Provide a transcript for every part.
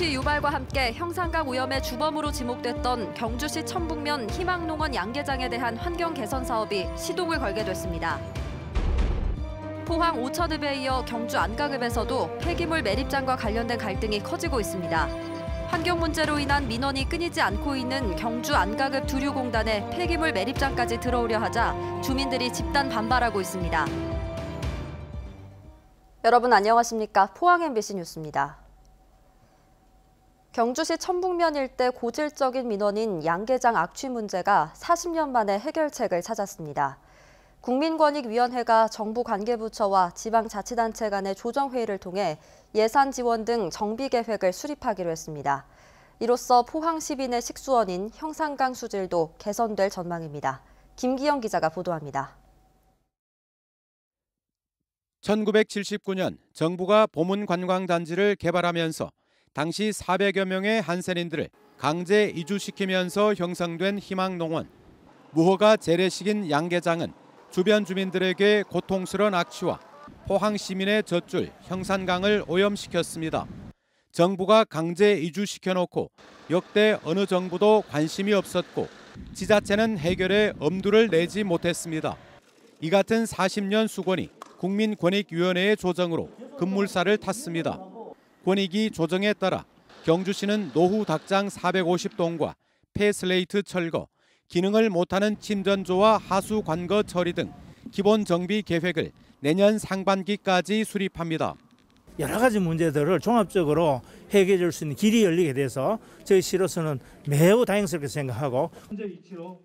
악취 유발과 함께 형상강 오염의 주범으로 지목됐던 경주시 천북면 희망농원 양계장에 대한 환경 개선 사업이 시동을 걸게 됐습니다. 포항 오천읍에 이어 경주 안가읍에서도 폐기물 매립장과 관련된 갈등이 커지고 있습니다. 환경 문제로 인한 민원이 끊이지 않고 있는 경주 안가읍 두류공단에 폐기물 매립장까지 들어오려 하자 주민들이 집단 반발하고 있습니다. 여러분 안녕하십니까? 포항 MBC 뉴스입니다. 경주시 천북면 일대 고질적인 민원인 양계장 악취 문제가 40년 만에 해결책을 찾았습니다. 국민권익위원회가 정부 관계부처와 지방자치단체 간의 조정회의를 통해 예산 지원 등 정비 계획을 수립하기로 했습니다. 이로써 포항 시민의 식수원인 형산강 수질도 개선될 전망입니다. 김기영 기자가 보도합니다. 1979년 정부가 보문관광단지를 개발하면서 당시 400여 명의 한센인들을 강제 이주시키면서 형성된 희망농원. 무허가 재래식인 양계장은 주변 주민들에게 고통스러운 악취와 포항 시민의 젖줄 형산강을 오염시켰습니다. 정부가 강제 이주시켜놓고 역대 어느 정부도 관심이 없었고 지자체는 해결에 엄두를 내지 못했습니다. 이 같은 40년 수건이 국민권익위원회의 조정으로 급물살을 탔습니다. 권익위 조정에 따라 경주시는 노후 닭장 450동과 폐슬레이트 철거, 기능을 못하는 침전조와 하수 관거 처리 등 기본 정비 계획을 내년 상반기까지 수립합니다. 여러 가지 문제들을 종합적으로 해결해 줄 수 있는 길이 열리게 돼서 저희 시로서는 매우 다행스럽게 생각하고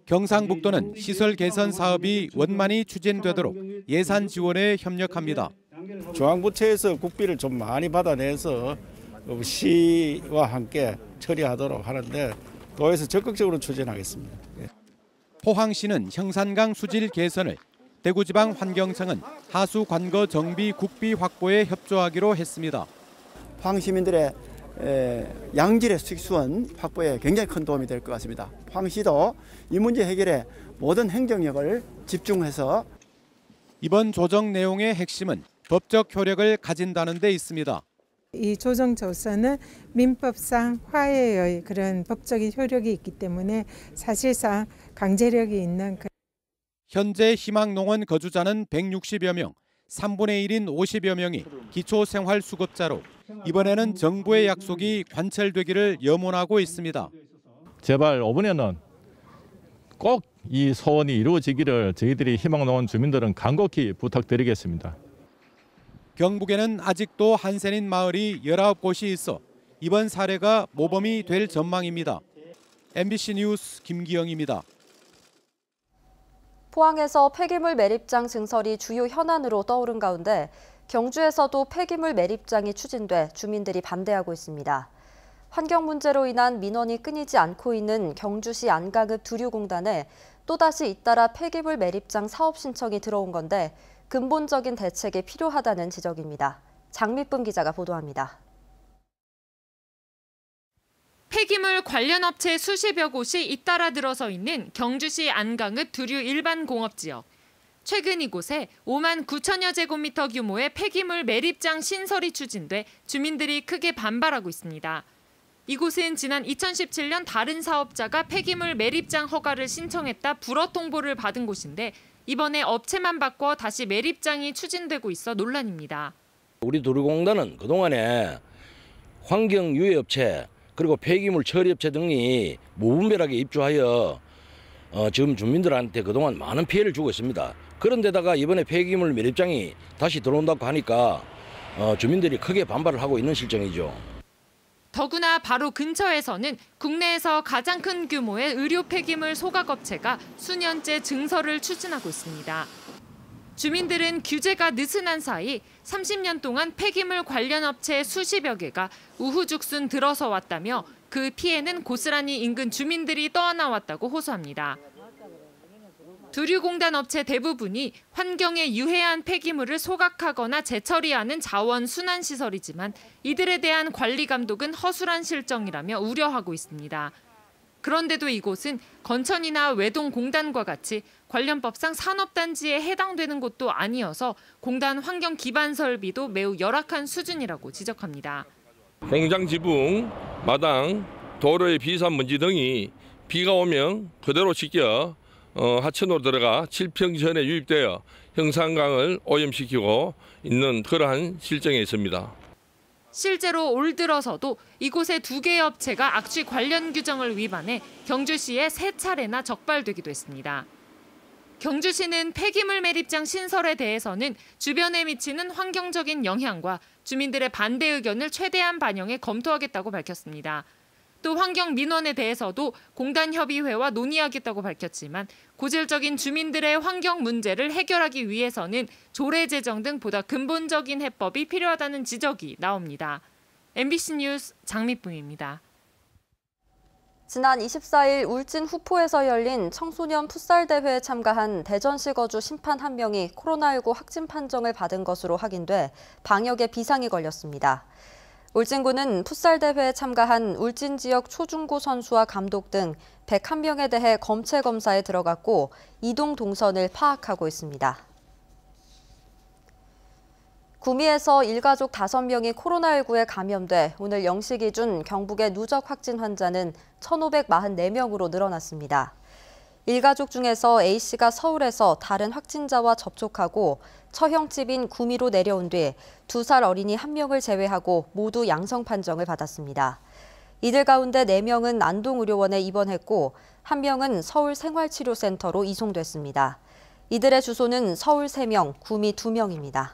경상북도는 시설 개선 사업이 원만히 추진되도록 예산 지원에 협력합니다. 중앙부처에서 국비를 좀 많이 받아내서 시와 함께 처리하도록 하는데 도에서 적극적으로 추진하겠습니다. 포항시는 형산강 수질 개선을, 대구지방환경청은 하수 관거 정비 국비 확보에 협조하기로 했습니다. 포항 시민들의 양질의 식수원 확보에 굉장히 큰 도움이 될 것 같습니다. 포항시도 이 문제 해결에 모든 행정력을 집중해서 이번 조정 내용의 핵심은 법적 효력을 가진다는 데 있습니다. 이 조정조서는 민법상 화해의 그런 법적인 효력이 있기 때문에 사실상 강제력이 있는 현재 희망농원 거주자는 160여 명, 3분의 1인 50여 명이 기초생활수급자로 이번에는 정부의 약속이 관철되기를 염원하고 있습니다. 제발 이번에는 꼭 이 소원이 이루어지기를 저희들이 희망농원 주민들은 간곡히 부탁드리겠습니다. 경북에는 아직도 한센인 마을이 19곳이 있어 이번 사례가 모범이 될 전망입니다. MBC 뉴스 김기영입니다. 포항에서 폐기물 매립장 증설이 주요 현안으로 떠오른 가운데 경주에서도 폐기물 매립장이 추진돼 주민들이 반대하고 있습니다. 환경 문제로 인한 민원이 끊이지 않고 있는 경주시 안가읍 두류공단에 또다시 잇따라 폐기물 매립장 사업 신청이 들어온 건데 근본적인 대책이 필요하다는 지적입니다. 장미쁨 기자가 보도합니다. 폐기물 관련 업체 수십여 곳이 잇따라 들어서 있는 경주시 안가읍 두류 일반공업지역. 최근 이곳에 5만 9천여 제곱미터 규모의 폐기물 매립장 신설이 추진돼 주민들이 크게 반발하고 있습니다. 이곳은 지난 2017년 다른 사업자가 폐기물 매립장 허가를 신청했다 불허 통보를 받은 곳인데 이번에 업체만 바꿔 다시 매립장이 추진되고 있어 논란입니다. 우리 두류공단은 그동안에 환경유해업체 그리고 폐기물 처리업체 등이 무분별하게 입주하여 지금 주민들한테 그동안 많은 피해를 주고 있습니다. 그런데다가 이번에 폐기물 매립장이 다시 들어온다고 하니까 주민들이 크게 반발을 하고 있는 실정이죠. 더구나 바로 근처에서는 국내에서 가장 큰 규모의 의료 폐기물 소각업체가 수년째 증설을 추진하고 있습니다. 주민들은 규제가 느슨한 사이 30년 동안 폐기물 관련 업체 수십여 개가 우후죽순 들어서 왔다며 그 피해는 고스란히 인근 주민들이 떠안아왔다고 호소합니다. 두류공단 업체 대부분이 환경에 유해한 폐기물을 소각하거나 재처리하는 자원 순환 시설이지만 이들에 대한 관리 감독은 허술한 실정이라며 우려하고 있습니다. 그런데도 이곳은 건천이나 외동공단과 같이 관련법상 산업단지에 해당되는 곳도 아니어서 공단 환경 기반 설비도 매우 열악한 수준이라고 지적합니다. 행장 지붕, 마당, 도로의 비산먼지 등이 비가 오면 그대로 씻겨 하천으로 들어가 7평전에 유입되어 형산강을 오염시키고 있는 그러한 실정에 있습니다. 실제로 올 들어서도 이곳의 2개의 업체가 악취 관련 규정을 위반해 경주시에 3차례나 적발되기도 했습니다. 경주시는 폐기물 매립장 신설에 대해서는 주변에 미치는 환경적인 영향과 주민들의 반대 의견을 최대한 반영해 검토하겠다고 밝혔습니다. 또 환경민원에 대해서도 공단협의회와 논의하겠다고 밝혔지만 고질적인 주민들의 환경 문제를 해결하기 위해서는 조례 제정 등 보다 근본적인 해법이 필요하다는 지적이 나옵니다. MBC 뉴스 장미쁨입니다. 지난 24일 울진 후포에서 열린 청소년 풋살 대회에 참가한 대전시 거주 심판 1명이 코로나19 확진 판정을 받은 것으로 확인돼 방역에 비상이 걸렸습니다. 울진군은 풋살 대회에 참가한 울진 지역 초중고 선수와 감독 등 101명에 대해 검체 검사에 들어갔고 이동 동선을 파악하고 있습니다. 구미에서 일가족 5명이 코로나19에 감염돼 오늘 0시 기준 경북의 누적 확진 환자는 1,544명으로 늘어났습니다. 일가족 중에서 A씨가 서울에서 다른 확진자와 접촉하고 처형집인 구미로 내려온 뒤 2살 어린이 1명을 제외하고 모두 양성 판정을 받았습니다. 이들 가운데 4명은 안동의료원에 입원했고 1명은 서울생활치료센터로 이송됐습니다. 이들의 주소는 서울 3명, 구미 2명입니다.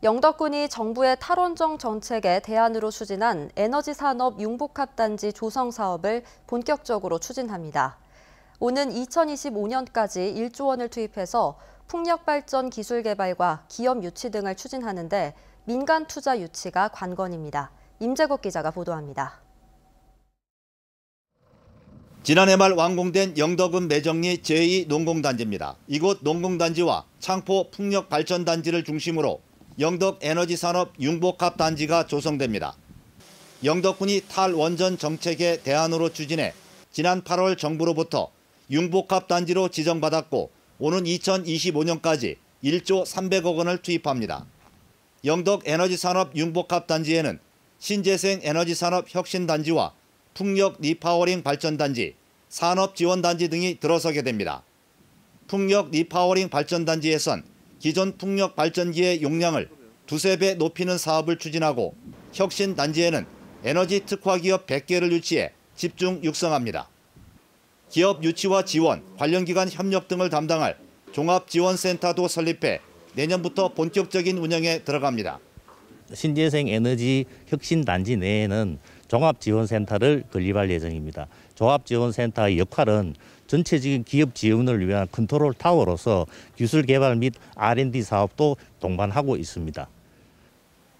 영덕군이 정부의 탈원정 정책에 대안으로 추진한 에너지산업 융복합단지 조성 사업을 본격적으로 추진합니다. 오는 2025년까지 1조 원을 투입해서 풍력발전 기술 개발과 기업 유치 등을 추진하는데 민간 투자 유치가 관건입니다. 임재국 기자가 보도합니다. 지난해 말 완공된 영덕군 매정리 제2농공단지입니다. 이곳 농공단지와 창포 풍력발전단지를 중심으로 영덕 에너지산업 융복합단지가 조성됩니다. 영덕군이 탈원전 정책의 대안으로 추진해 지난 8월 정부로부터 융복합단지로 지정받았고 오는 2025년까지 1조 300억 원을 투입합니다. 영덕 에너지산업 융복합단지에는 신재생 에너지산업 혁신단지와 풍력 리파워링 발전단지, 산업지원단지 등이 들어서게 됩니다. 풍력 리파워링 발전단지에선 기존 풍력 발전기의 용량을 2~3배 높이는 사업을 추진하고 혁신단지에는 에너지 특화기업 100개를 유치해 집중 육성합니다. 기업 유치와 지원, 관련 기관 협력 등을 담당할 종합지원센터도 설립해 내년부터 본격적인 운영에 들어갑니다. 신재생 에너지 혁신단지 내에는 종합지원센터를 건립할 예정입니다. 종합지원센터의 역할은 전체적인 기업 지원을 위한 컨트롤 타워로서 기술 개발 및 R&D 사업도 동반하고 있습니다.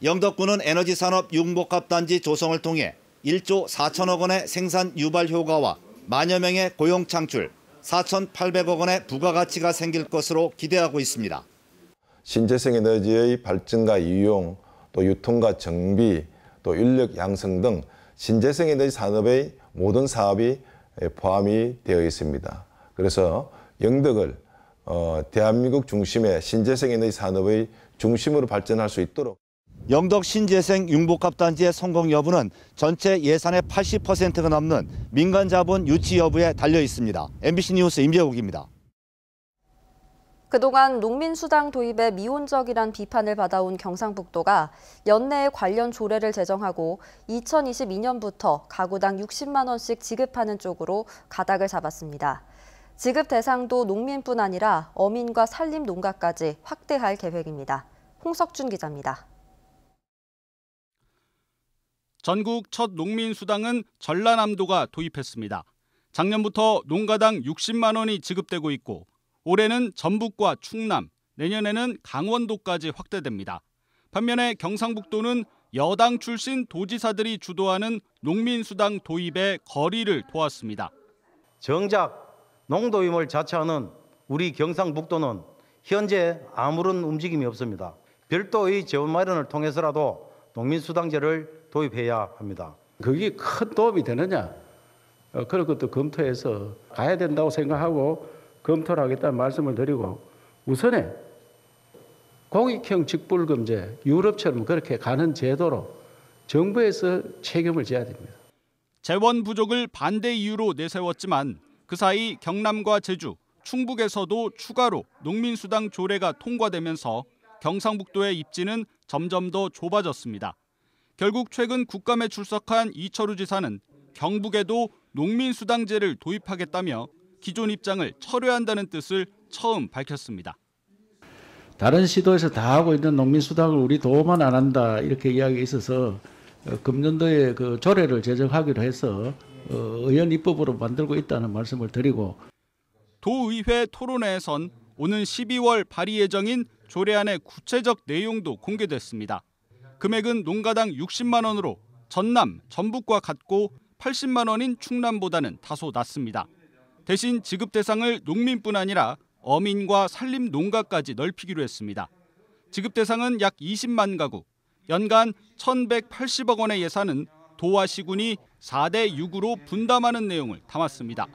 영덕군은 에너지산업 융복합단지 조성을 통해 1조 4천억 원의 생산 유발 효과와 만여 명의 고용 창출, 4,800억 원의 부가가치가 생길 것으로 기대하고 있습니다. 신재생 에너지의 발전과 이용, 또 유통과 정비, 또 인력 양성 등 신재생 에너지 산업의 모든 사업이 포함이 되어 있습니다. 그래서 영덕을 대한민국 중심의 신재생 에너지 산업의 중심으로 발전할 수 있도록 영덕 신재생 융복합단지의 성공 여부는 전체 예산의 80%가 넘는 민간 자본 유치 여부에 달려 있습니다. MBC 뉴스 임재욱입니다. 그동안 농민수당 도입에 미온적이란 비판을 받아온 경상북도가 연내에 관련 조례를 제정하고 2022년부터 가구당 60만 원씩 지급하는 쪽으로 가닥을 잡았습니다. 지급 대상도 농민뿐 아니라 어민과 산림 농가까지 확대할 계획입니다. 홍석준 기자입니다. 전국 첫 농민수당은 전라남도가 도입했습니다. 작년부터 농가당 60만 원이 지급되고 있고 올해는 전북과 충남, 내년에는 강원도까지 확대됩니다. 반면에 경상북도는 여당 출신 도지사들이 주도하는 농민수당 도입에 거리를 두었습니다. 정작 농도임을 자처하는 우리 경상북도는 현재 아무런 움직임이 없습니다. 별도의 재원 마련을 통해서라도 농민수당제를 도입해야 합니다. 그게 큰 도움이 되느냐? 그런 것도 검토해서 가야 된다고 생각하고 검토를 하겠다는 말씀을 드리고 우선에 공익형 직불금제, 유럽처럼 그렇게 가는 제도로 정부에서 책임을 져야 됩니다. 재원 부족을 반대 이유로 내세웠지만 그 사이 경남과 제주, 충북에서도 추가로 농민수당 조례가 통과되면서 경상북도의 입지는 점점 더 좁아졌습니다. 결국 최근 국감에 출석한 이철우 지사는 경북에도 농민수당제를 도입하겠다며 기존 입장을 철회한다는 뜻을 처음 밝혔습니다. 다른 시도에서 다 하고 있는 농민수당을 우리 도만 안 한다 이렇게 이야기가 있어서 금년도에 그 조례를 제정하기로 해서 의원 입법으로 만들고 있다는 말씀을 드리고, 도의회 토론회에선 오는 12월 발의 예정인 조례안의 구체적 내용도 공개됐습니다. 금액은 농가당 60만 원으로 전남, 전북과 같고 80만 원인 충남보다는 다소 낮습니다. 대신 지급 대상을 농민뿐 아니라 어민과 산림 농가까지 넓히기로 했습니다. 지급 대상은 약 20만 가구, 연간 1,180억 원의 예산은 도와 시군이 4대 6으로 분담하는 내용을 담았습니다.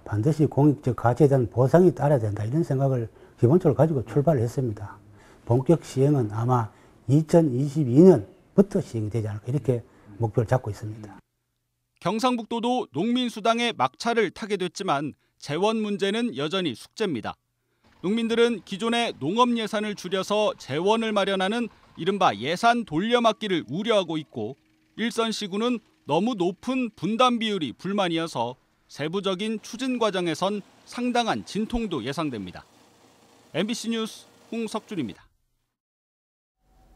반드시 공익적 가치에 대한 보상이 따라야 된다, 이런 생각을 기본적으로 가지고 출발을 했습니다. 본격 시행은 아마 2022년부터 시행이 되지 않을까, 이렇게 목표를 잡고 있습니다. 경상북도도 농민수당의 막차를 타게 됐지만 재원 문제는 여전히 숙제입니다. 농민들은 기존의 농업 예산을 줄여서 재원을 마련하는 이른바 예산 돌려막기를 우려하고 있고, 일선시군은 너무 높은 분담 비율이 불만이어서 세부적인 추진 과정에선 상당한 진통도 예상됩니다. MBC 뉴스 홍석준입니다.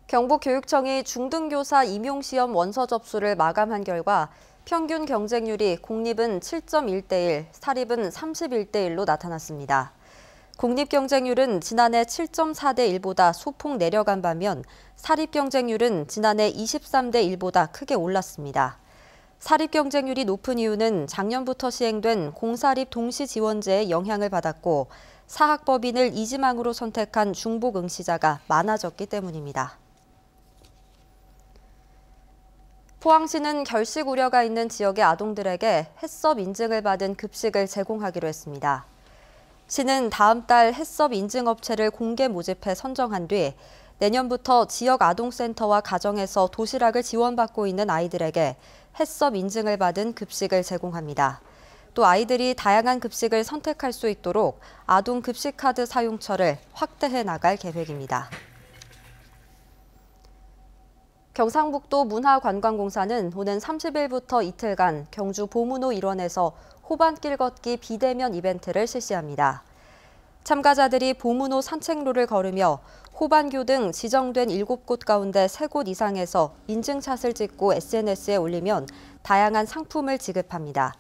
경북교육청이 중등교사 임용시험 원서 접수를 마감한 결과 평균 경쟁률이 공립은 7.1대1, 사립은 31대1로 나타났습니다. 공립 경쟁률은 지난해 7.4대1보다 소폭 내려간 반면 사립 경쟁률은 지난해 23대1보다 크게 올랐습니다. 사립 경쟁률이 높은 이유는 작년부터 시행된 공사립 동시 지원제의 영향을 받았고 사학법인을 이지망으로 선택한 중복 응시자가 많아졌기 때문입니다. 포항시는 결식 우려가 있는 지역의 아동들에게 햇섭 인증을 받은 급식을 제공하기로 했습니다. 시는 다음 달 햇섭 인증 업체를 공개 모집해 선정한 뒤 내년부터 지역 아동센터와 가정에서 도시락을 지원받고 있는 아이들에게 햇섭 인증을 받은 급식을 제공합니다. 또 아이들이 다양한 급식을 선택할 수 있도록 아동 급식카드 사용처를 확대해 나갈 계획입니다. 경상북도 문화관광공사는 오는 30일부터 이틀간 경주 보문호 일원에서 호반길 걷기 비대면 이벤트를 실시합니다. 참가자들이 보문호 산책로를 걸으며 호반교 등 지정된 7곳 가운데 3곳 이상에서 인증샷을 찍고 SNS에 올리면 다양한 상품을 지급합니다.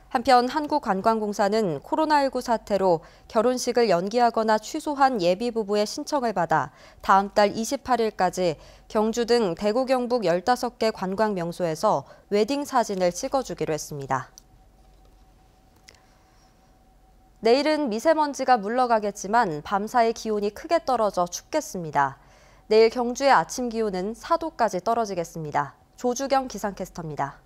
한편 한국관광공사는 코로나19 사태로 결혼식을 연기하거나 취소한 예비부부의 신청을 받아 다음 달 28일까지 경주 등 대구 경북 15개 관광 명소에서 웨딩 사진을 찍어주기로 했습니다. 내일은 미세먼지가 물러가겠지만 밤사이 기온이 크게 떨어져 춥겠습니다. 내일 경주의 아침 기온은 4도까지 떨어지겠습니다. 조주경 기상캐스터입니다.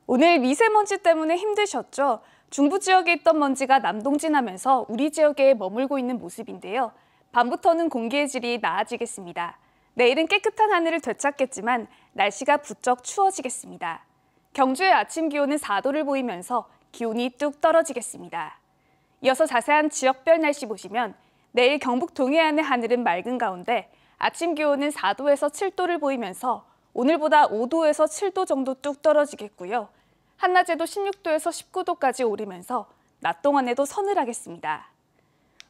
오늘 미세먼지 때문에 힘드셨죠? 중부 지역에 있던 먼지가 남동진하면서 우리 지역에 머물고 있는 모습인데요. 밤부터는 공기의 질이 나아지겠습니다. 내일은 깨끗한 하늘을 되찾겠지만 날씨가 부쩍 추워지겠습니다. 경주의 아침 기온은 4도를 보이면서 기온이 뚝 떨어지겠습니다. 이어서 자세한 지역별 날씨 보시면 내일 경북 동해안의 하늘은 맑은 가운데 아침 기온은 4도에서 7도를 보이면서 오늘보다 5도에서 7도 정도 뚝 떨어지겠고요. 한낮에도 16도에서 19도까지 오르면서 낮 동안에도 서늘하겠습니다.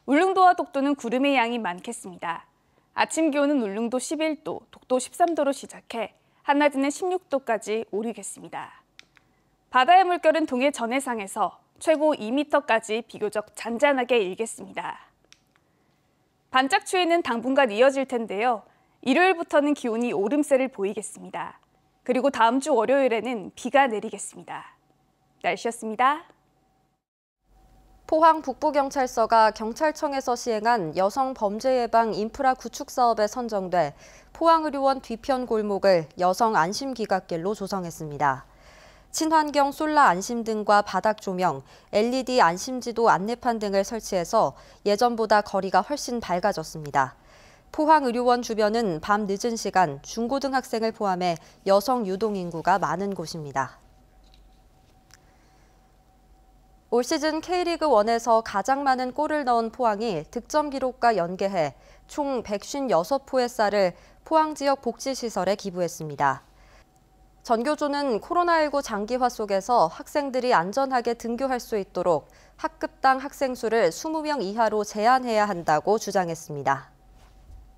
울릉도와 독도는 구름의 양이 많겠습니다. 아침 기온은 울릉도 11도, 독도 13도로 시작해 한낮에는 16도까지 오르겠습니다. 바다의 물결은 동해 전해상에서 최고 2m까지 비교적 잔잔하게 일겠습니다. 반짝 추위는 당분간 이어질 텐데요. 일요일부터는 기온이 오름세를 보이겠습니다. 그리고 다음 주 월요일에는 비가 내리겠습니다. 날씨였습니다. 포항 북부경찰서가 경찰청에서 시행한 여성 범죄 예방 인프라 구축 사업에 선정돼 포항의료원 뒤편 골목을 여성 안심귀갓길로 조성했습니다. 친환경 솔라 안심등과 바닥 조명, LED 안심지도 안내판 등을 설치해서 예전보다 거리가 훨씬 밝아졌습니다. 포항의료원 주변은 밤 늦은 시간 중고등학생을 포함해 여성 유동 인구가 많은 곳입니다. 올 시즌 K리그1에서 가장 많은 골을 넣은 포항이 득점 기록과 연계해 총 156포의 쌀을 포항 지역 복지시설에 기부했습니다. 전교조는 코로나19 장기화 속에서 학생들이 안전하게 등교할 수 있도록 학급당 학생 수를 20명 이하로 제한해야 한다고 주장했습니다.